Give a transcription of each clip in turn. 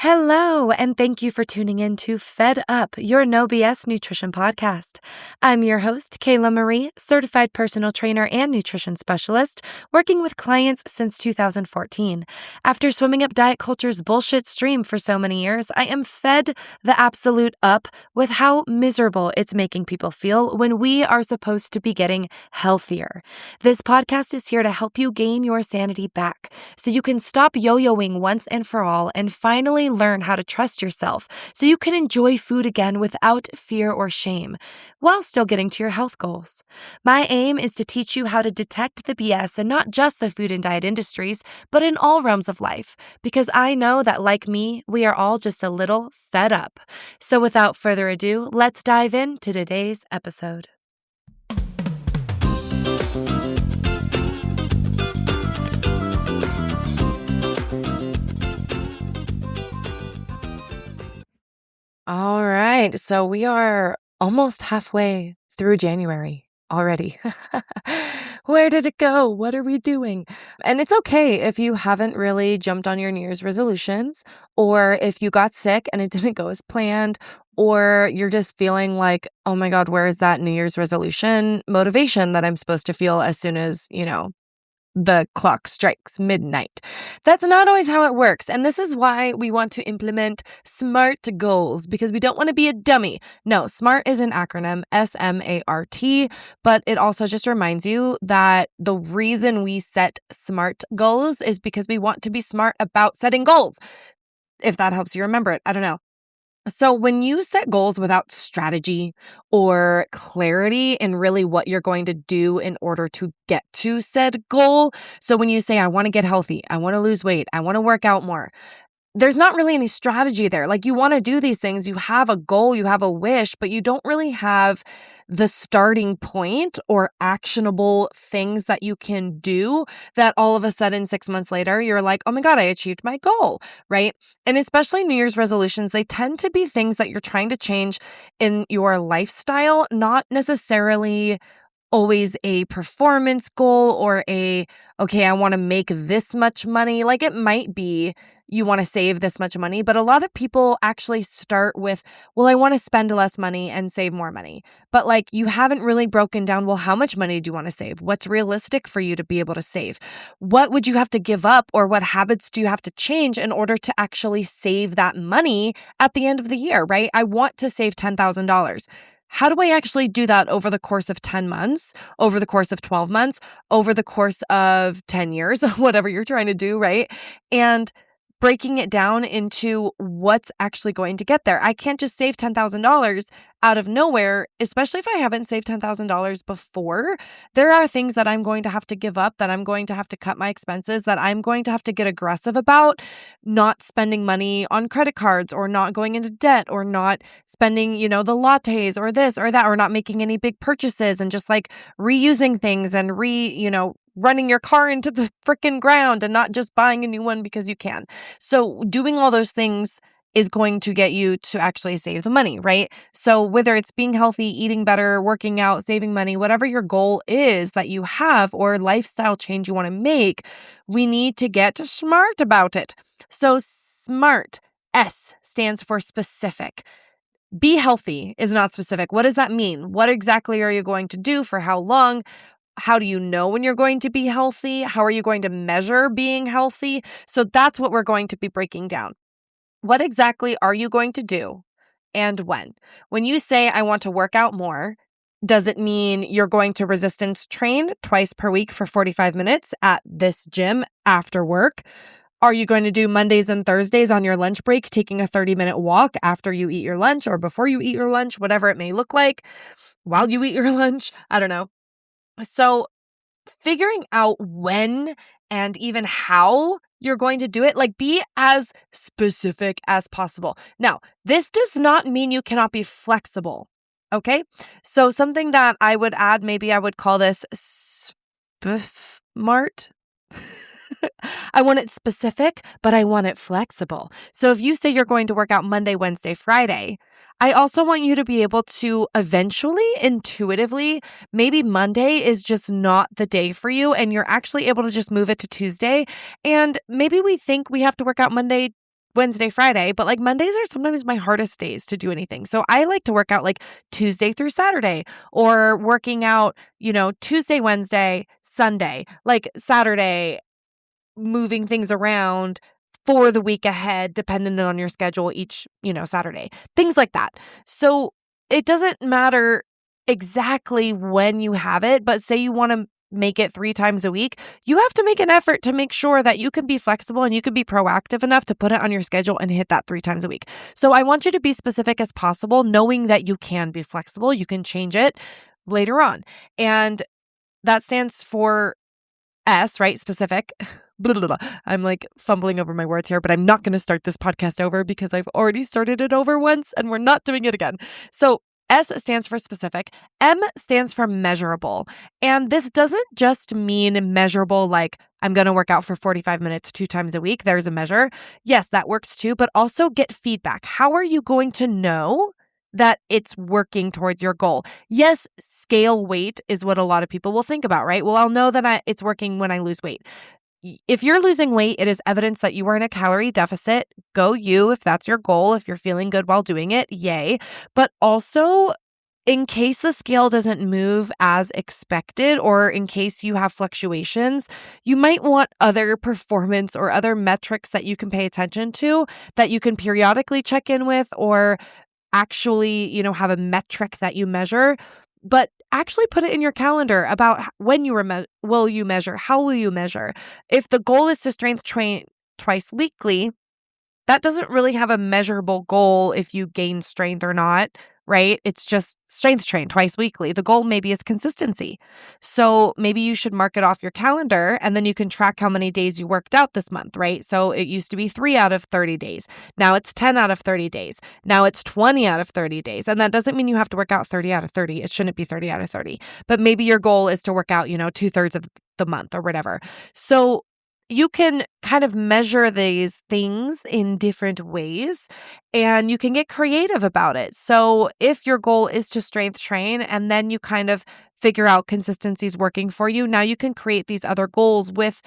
Hello, and thank you for tuning in to Fed Up, your no BS nutrition podcast. I'm your host, Kayla Marie, certified personal trainer and nutrition specialist, working with clients since 2014. After swimming up diet culture's bullshit stream for so many years, I am fed the absolute up with how miserable it's making people feel when we are supposed to be getting healthier. This podcast is here to help you gain your sanity back so you can stop yo-yoing once and for all and finally learn how to trust yourself so you can enjoy food again without fear or shame while still getting to your health goals. My aim is to teach you how to detect the BS in not just the food and diet industries, but in all realms of life, because I know that, like me, we are all just a little fed up. So without further ado, let's dive into today's episode. All right, so we are almost halfway through January already. Where did it go? What are we doing? And it's okay if you haven't really jumped on your New Year's resolutions, or if you got sick and it didn't go as planned, or you're just feeling like, oh my God, where is that New Year's resolution motivation that I'm supposed to feel as soon as, the clock strikes midnight. That's not always how it works. And this is why we want to implement SMART goals, because we don't want to be a dummy. No, SMART is an acronym, SMART, but it also just reminds you that the reason we set SMART goals is because we want to be smart about setting goals. If that helps you remember it, I don't know. So when you set goals without strategy or clarity in really what you're going to do in order to get to said goal, so when you say, I want to get healthy, I want to lose weight, I want to work out more, there's not really any strategy there. Like, you want to do these things, you have a goal, you have a wish, but you don't really have the starting point or actionable things that you can do that all of a sudden 6 months later, you're like, oh my God, I achieved my goal, right? And especially New Year's resolutions, they tend to be things that you're trying to change in your lifestyle, not necessarily always a performance goal or okay, I want to make this much money. Like, it might be you want to save this much money, but a lot of people actually start with, well, I want to spend less money and save more money. But like, you haven't really broken down, well, how much money do you want to save? What's realistic for you to be able to save? What would you have to give up, or what habits do you have to change in order to actually save that money at the end of the year, right? I want to save $10,000. How do I actually do that over the course of 10 months, over the course of 12 months, over the course of 10 years, whatever you're trying to do, right? And breaking it down into what's actually going to get there. I can't just save $10,000 out of nowhere, especially if I haven't saved $10,000 before. There are things that I'm going to have to give up, that I'm going to have to cut my expenses, that I'm going to have to get aggressive about, not spending money on credit cards, or not going into debt, or not spending, the lattes or this or that, or not making any big purchases, and just like reusing things and running your car into the freaking ground and not just buying a new one because you can. So doing all those things is going to get you to actually save the money, right? So whether it's being healthy, eating better, working out, saving money, whatever your goal is that you have or lifestyle change you want to make, we need to get smart about it. So SMART, S, stands for specific. Be healthy is not specific. What does that mean? What exactly are you going to do for how long? How do you know when you're going to be healthy? How are you going to measure being healthy? So that's what we're going to be breaking down. What exactly are you going to do and when? When you say, I want to work out more, does it mean you're going to resistance train twice per week for 45 minutes at this gym after work? Are you going to do Mondays and Thursdays on your lunch break, taking a 30-minute walk after you eat your lunch or before you eat your lunch, whatever it may look like, while you eat your lunch? I don't know. So figuring out when and even how you're going to do it, like, be as specific as possible. Now, this does not mean you cannot be flexible, okay? So something that I would add, maybe I would call this smart. I want it specific, but I want it flexible. So if you say you're going to work out Monday, Wednesday, Friday, I also want you to be able to eventually, intuitively, maybe Monday is just not the day for you and you're actually able to just move it to Tuesday. And maybe we think we have to work out Monday, Wednesday, Friday, but like Mondays are sometimes my hardest days to do anything. So I like to work out like Tuesday through Saturday or working out, Tuesday, Wednesday, Sunday, like Saturday, moving things around for the week ahead, depending on your schedule each, Saturday, things like that. So it doesn't matter exactly when you have it, but say you want to make it 3 times a week, you have to make an effort to make sure that you can be flexible and you can be proactive enough to put it on your schedule and hit that 3 times a week. So I want you to be specific as possible, knowing that you can be flexible. You can change it later on. And that stands for S, right? Specific. Blah, blah, blah. I'm like fumbling over my words here, but I'm not going to start this podcast over because I've already started it over once and we're not doing it again. So S stands for specific. M stands for measurable. And this doesn't just mean measurable like I'm going to work out for 45 minutes 2 times a week. There's a measure. Yes, that works too, but also get feedback. How are you going to know that it's working towards your goal? Yes, scale weight is what a lot of people will think about, right? Well, I'll know that it's working when I lose weight. If you're losing weight, it is evidence that you are in a calorie deficit. Go you, if that's your goal. If you're feeling good while doing it, yay. But also, in case the scale doesn't move as expected, or in case you have fluctuations, you might want other performance or other metrics that you can pay attention to that you can periodically check in with, or actually, have a metric that you measure, but actually put it in your calendar about when will you measure, how will you measure. If the goal is to strength train twice weekly, that doesn't really have a measurable goal if you gain strength or not, right? It's just strength train twice weekly. The goal maybe is consistency. So maybe you should mark it off your calendar and then you can track how many days you worked out this month, right? So it used to be 3 out of 30 days. Now it's 10 out of 30 days. Now it's 20 out of 30 days. And that doesn't mean you have to work out 30 out of 30. It shouldn't be 30 out of 30. But maybe your goal is to work out, 2/3 of the month or whatever. So you can kind of measure these things in different ways and you can get creative about it. So if your goal is to strength train and then you kind of figure out consistency's working for you, now you can create these other goals with,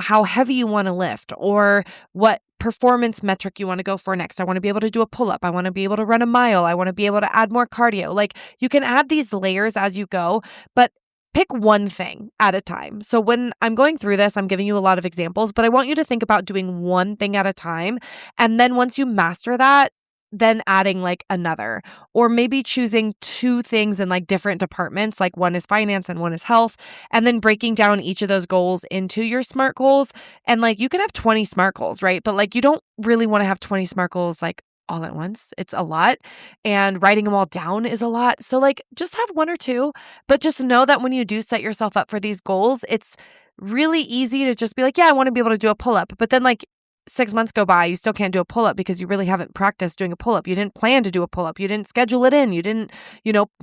how heavy you want to lift or what performance metric you want to go for next. I want to be able to do a pull-up. I want to be able to run a mile. I want to be able to add more cardio. Like you can add these layers as you go, but pick one thing at a time. So when I'm going through this, I'm giving you a lot of examples, but I want you to think about doing one thing at a time. And then once you master that, then adding like another, or maybe choosing 2 things in like different departments, like one is finance and one is health, and then breaking down each of those goals into your SMART goals. And like you can have 20 SMART goals, right? But like you don't really want to have 20 SMART goals like all at once. It's a lot, and writing them all down is a lot. So like just have 1 or 2, but just know that when you do set yourself up for these goals, it's really easy to just be like, yeah, I want to be able to do a pull-up. But then like 6 months go by, you still can't do a pull-up because you really haven't practiced doing a pull-up. You didn't plan to do a pull-up. You didn't schedule it in. You didn't,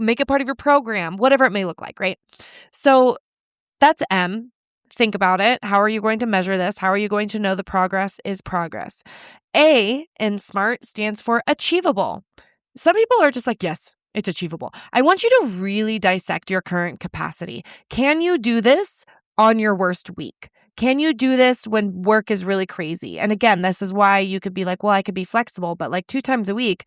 make it part of your program, whatever it may look like, right? So that's M. Think about it. How are you going to measure this? How are you going to know the progress is progress? A in SMART stands for achievable. Some people are just like, yes, it's achievable. I want you to really dissect your current capacity. Can you do this on your worst week? Can you do this when work is really crazy? And again, this is why you could be like, well, I could be flexible, but like 2 times a week,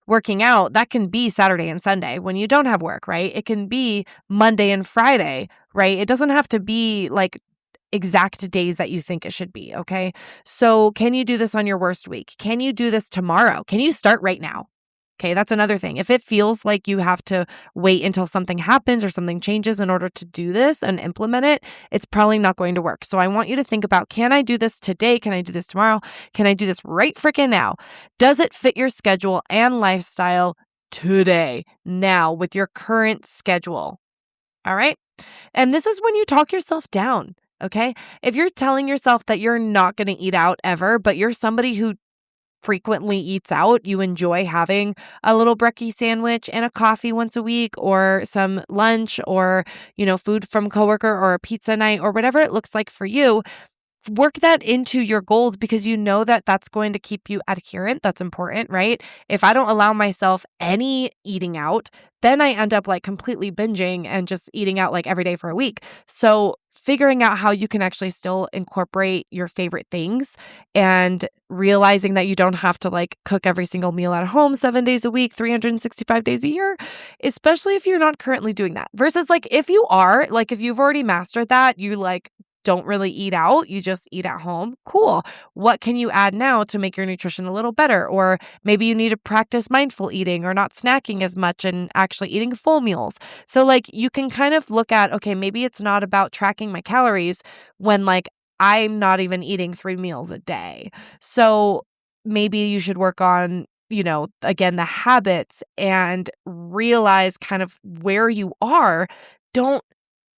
working out, that can be Saturday and Sunday when you don't have work, right? It can be Monday and Friday, right? It doesn't have to be like exact days that you think it should be, okay? So can you do this on your worst week? Can you do this tomorrow? Can you start right now? Okay, that's another thing. If it feels like you have to wait until something happens or something changes in order to do this and implement it, it's probably not going to work. So I want you to think about, can I do this today? Can I do this tomorrow? Can I do this right freaking now? Does it fit your schedule and lifestyle today, now, with your current schedule? All right? And this is when you talk yourself down, okay? If you're telling yourself that you're not going to eat out ever, but you're somebody who frequently eats out, you enjoy having a little brekkie sandwich and a coffee once a week, or some lunch, or, food from coworker, or a pizza night, or whatever it looks like for you, work that into your goals because you know that that's going to keep you adherent. That's important, right? If I don't allow myself any eating out, then I end up like completely binging and just eating out like every day for a week. So figuring out how you can actually still incorporate your favorite things and realizing that you don't have to like cook every single meal at home 7 days a week, 365 days a year, especially if you're not currently doing that. Versus like if you are, like if you've already mastered that, you like don't really eat out, you just eat at home. Cool. What can you add now to make your nutrition a little better? Or maybe you need to practice mindful eating or not snacking as much and actually eating full meals. So like you can kind of look at, okay, maybe it's not about tracking my calories when like I'm not even eating 3 meals a day. So maybe you should work on, again, the habits and realize kind of where you are. Don't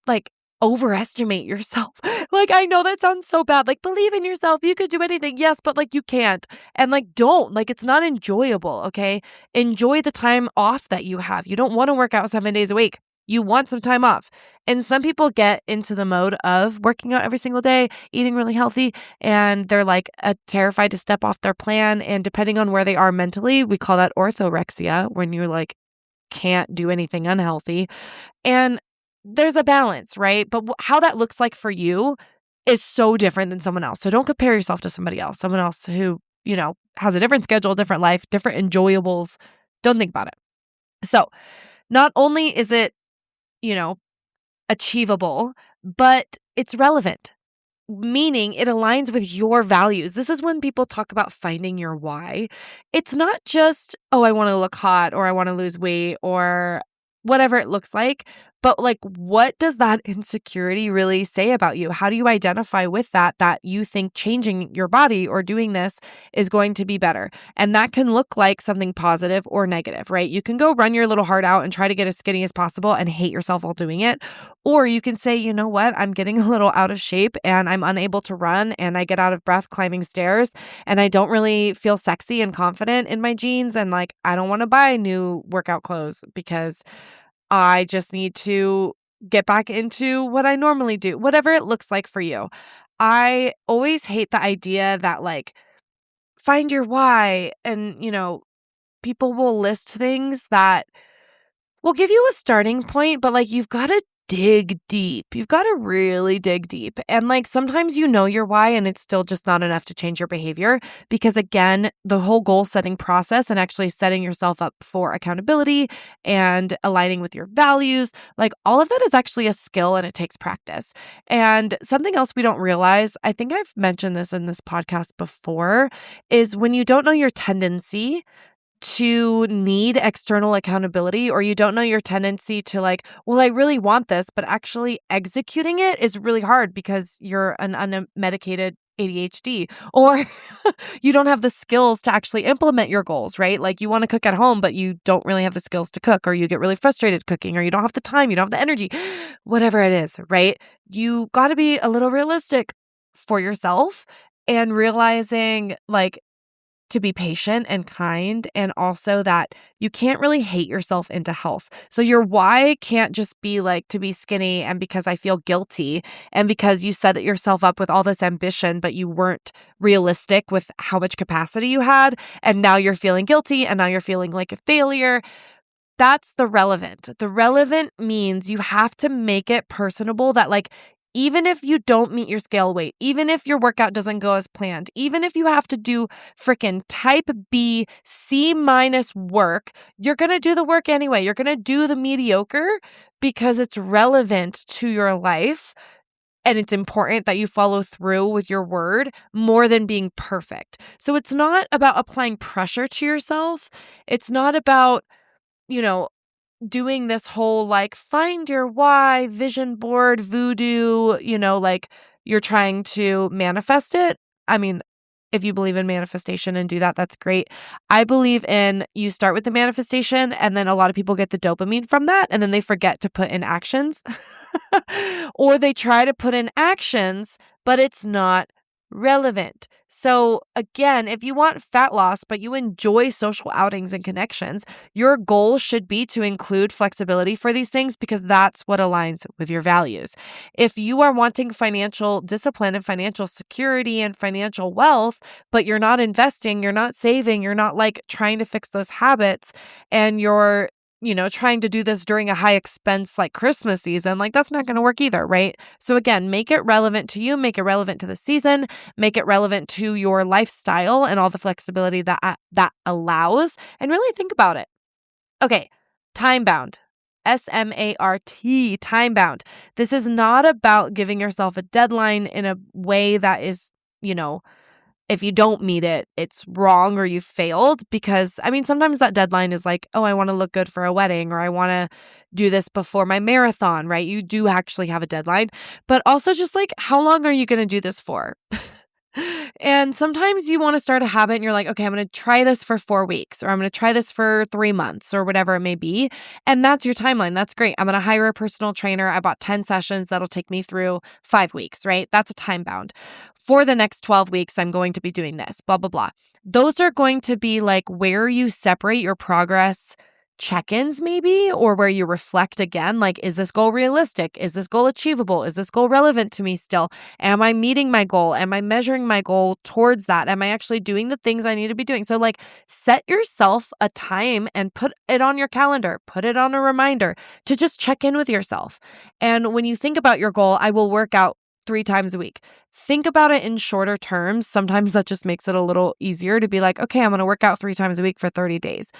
like overestimate yourself. Like, I know that sounds so bad. Like, believe in yourself. You could do anything. Yes, but like you can't. And like, don't. Like, it's not enjoyable. Okay. Enjoy the time off that you have. You don't want to work out 7 days a week. You want some time off. And some people get into the mode of working out every single day, eating really healthy, and they're like terrified to step off their plan. And depending on where they are mentally, we call that orthorexia, when you like can't do anything unhealthy. And there's a balance, right? But how that looks like for you is so different than someone else. So don't compare yourself to somebody else, someone else who, has a different schedule, different life, different enjoyables. Don't think about it. So not only is it, you know, achievable, but it's relevant, meaning it aligns with your values. This is when people talk about finding your why. It's not just, oh, I want to look hot or I want to lose weight or whatever it looks like, but like, what does that insecurity really say about you? How do you identify with that you think changing your body or doing this is going to be better? And that can look like something positive or negative, right? You can go run your little heart out and try to get as skinny as possible and hate yourself while doing it. Or you can say, you know what? I'm getting a little out of shape and I'm unable to run and I get out of breath climbing stairs and I don't really feel sexy and confident in my jeans. And like, I don't want to buy new workout clothes because I just need to get back into what I normally do, whatever it looks like for you. I always hate the idea that like, find your why. And, people will list things that will give you a starting point, but like you've got to dig deep. You've got to really dig deep. And like sometimes you know your why and it's still just not enough to change your behavior because again, the whole goal setting process and actually setting yourself up for accountability and aligning with your values, like all of that is actually a skill and it takes practice. And something else we don't realize, I think I've mentioned this in this podcast before, is when you don't know your tendency to need external accountability or you don't know your tendency to like, well, I really want this, but actually executing it is really hard because you're an unmedicated ADHD or you don't have the skills to actually implement your goals, right? Like you want to cook at home, but you don't really have the skills to cook or you get really frustrated cooking or you don't have the time, you don't have the energy, whatever it is, right? You got to be a little realistic for yourself and realizing like to be patient and kind, and also that you can't really hate yourself into health. So your why can't just be like to be skinny and because I feel guilty and because you set yourself up with all this ambition, but you weren't realistic with how much capacity you had. And now you're feeling guilty and now you're feeling like a failure. That's the relevant. The relevant means you have to make it personable that like, even if you don't meet your scale weight, even if your workout doesn't go as planned, even if you have to do freaking type B, C- work, you're going to do the work anyway. You're going to do the mediocre because it's relevant to your life. And it's important that you follow through with your word more than being perfect. So it's not about applying pressure to yourself. It's not about, doing this whole like find your why vision board voodoo, like you're trying to manifest it. I mean, if you believe in manifestation and do that, that's great. I believe in you start with the manifestation and then a lot of people get the dopamine from that and then they forget to put in actions or they try to put in actions, but it's not relevant. So again, if you want fat loss, but you enjoy social outings and connections, your goal should be to include flexibility for these things because that's what aligns with your values. If you are wanting financial discipline and financial security and financial wealth, but you're not investing, you're not saving, you're not like trying to fix those habits, and you're trying to do this during a high expense like Christmas season, like that's not going to work either, right? So again, make it relevant to you, make it relevant to the season, make it relevant to your lifestyle and all the flexibility that allows, and really think about it. Okay, time bound. SMART, time bound. This is not about giving yourself a deadline in a way that is, if you don't meet it, it's wrong or you failed. Because sometimes that deadline is like, oh, I want to look good for a wedding, or I want to do this before my marathon, right? You do actually have a deadline, but also just like, how long are you going to do this for? And sometimes you want to start a habit and you're like, okay, I'm going to try this for 4 weeks, or I'm going to try this for 3 months, or whatever it may be. And that's your timeline. That's great. I'm going to hire a personal trainer. I bought 10 sessions that'll take me through 5 weeks, right? That's a time bound. For the next 12 weeks, I'm going to be doing this, blah, blah, blah. Those are going to be like where you separate your progress check-ins maybe, or where you reflect again, like, is this goal realistic? Is this goal achievable? Is this goal relevant to me still? Am I meeting my goal? Am I measuring my goal towards that? Am I actually doing the things I need to be doing? So like set yourself a time and put it on your calendar, put it on a reminder to just check in with yourself. And when you think about your goal, I will work out 3 times a week. Think about it in shorter terms. Sometimes that just makes it a little easier to be like, okay, I'm going to work out 3 times a week for 30 days.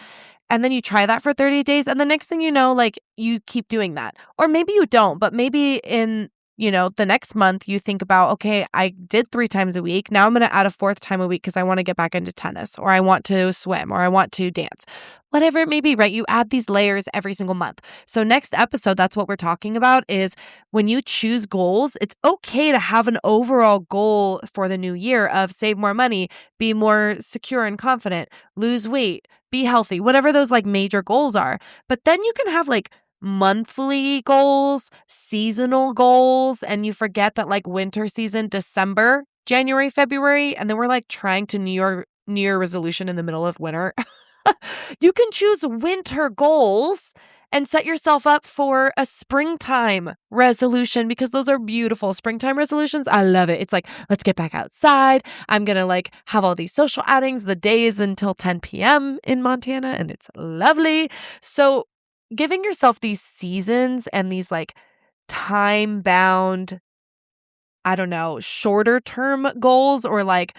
And then you try that for 30 days. And the next thing you know, like you keep doing that. Or maybe you don't, but maybe in, the next month you think about, okay, I did 3 times a week. Now I'm going to add a 4th time a week because I want to get back into tennis, or I want to swim, or I want to dance. Whatever it may be, right? You add these layers every single month. So next episode, that's what we're talking about is when you choose goals, it's okay to have an overall goal for the new year of save more money, be more secure and confident, lose weight, be healthy, whatever those like major goals are. But then you can have like monthly goals, seasonal goals, and you forget that like winter season, December, January, February, and then we're like trying to New Year resolution in the middle of winter. You can choose winter goals and set yourself up for a springtime resolution, because those are beautiful. Springtime resolutions, I love it. It's like, let's get back outside. I'm going to like have all these social outings. The day is until 10 p.m. in Montana, and it's lovely. So giving yourself these seasons and these like time bound, shorter term goals, or like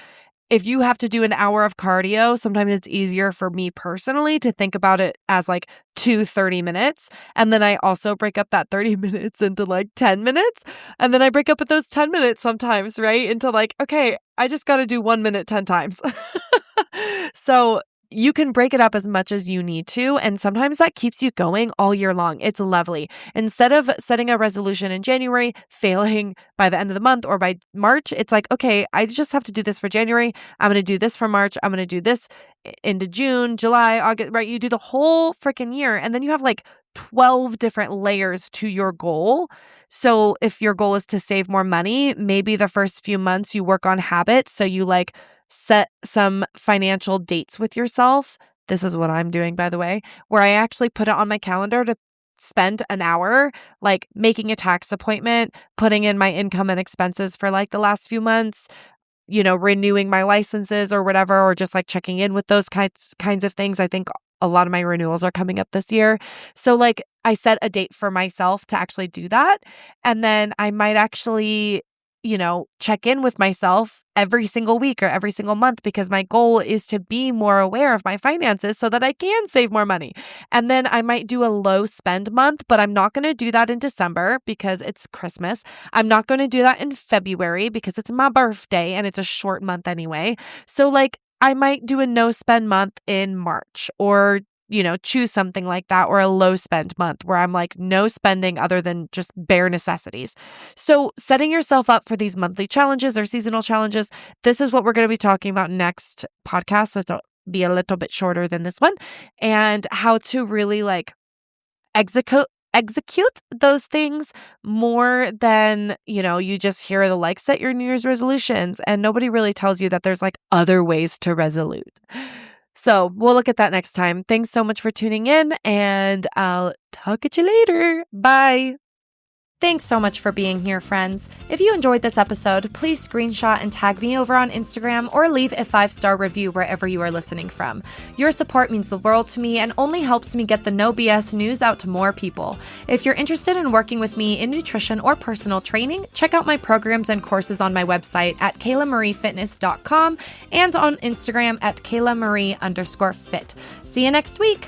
if you have to do an hour of cardio, sometimes it's easier for me personally to think about it as like 30 minutes. And then I also break up that 30 minutes into like 10 minutes. And then I break up at those 10 minutes sometimes, right? Into like, okay, I just got to do 1 minute 10 times. So you can break it up as much as you need to. And sometimes that keeps you going all year long. It's lovely. Instead of setting a resolution in January, failing by the end of the month or by March, it's like, okay, I just have to do this for January. I'm going to do this for March. I'm going to do this into June, July, August, right? You do the whole freaking year. And then you have like 12 different layers to your goal. So if your goal is to save more money, maybe the first few months you work on habits. So you like set some financial dates with yourself. This is what I'm doing, by the way, where I actually put it on my calendar to spend an hour like making a tax appointment, putting in my income and expenses for like the last few months, renewing my licenses or whatever, or just like checking in with those kinds of things. I think a lot of my renewals are coming up this year. So like I set a date for myself to actually do that. And then I might actually check in with myself every single week or every single month, because my goal is to be more aware of my finances so that I can save more money. And then I might do a low spend month, but I'm not going to do that in December because it's Christmas. I'm not going to do that in February because it's my birthday and it's a short month anyway. So like I might do a no spend month in March, or choose something like that, or a low spend month where I'm like no spending other than just bare necessities. So setting yourself up for these monthly challenges or seasonal challenges, this is what we're going to be talking about next podcast. So it'll be a little bit shorter than this one, and how to really like execute those things more than, you just hear the set your New Year's resolutions and nobody really tells you that there's other ways to resolute. So we'll look at that next time. Thanks so much for tuning in and I'll talk at you later. Bye. Thanks so much for being here, friends. If you enjoyed this episode, please screenshot and tag me over on Instagram or leave a 5-star review wherever you are listening from. Your support means the world to me and only helps me get the no BS news out to more people. If you're interested in working with me in nutrition or personal training, check out my programs and courses on my website at KaylaMarieFitness.com and on Instagram at KaylaMarie_fit. See you next week.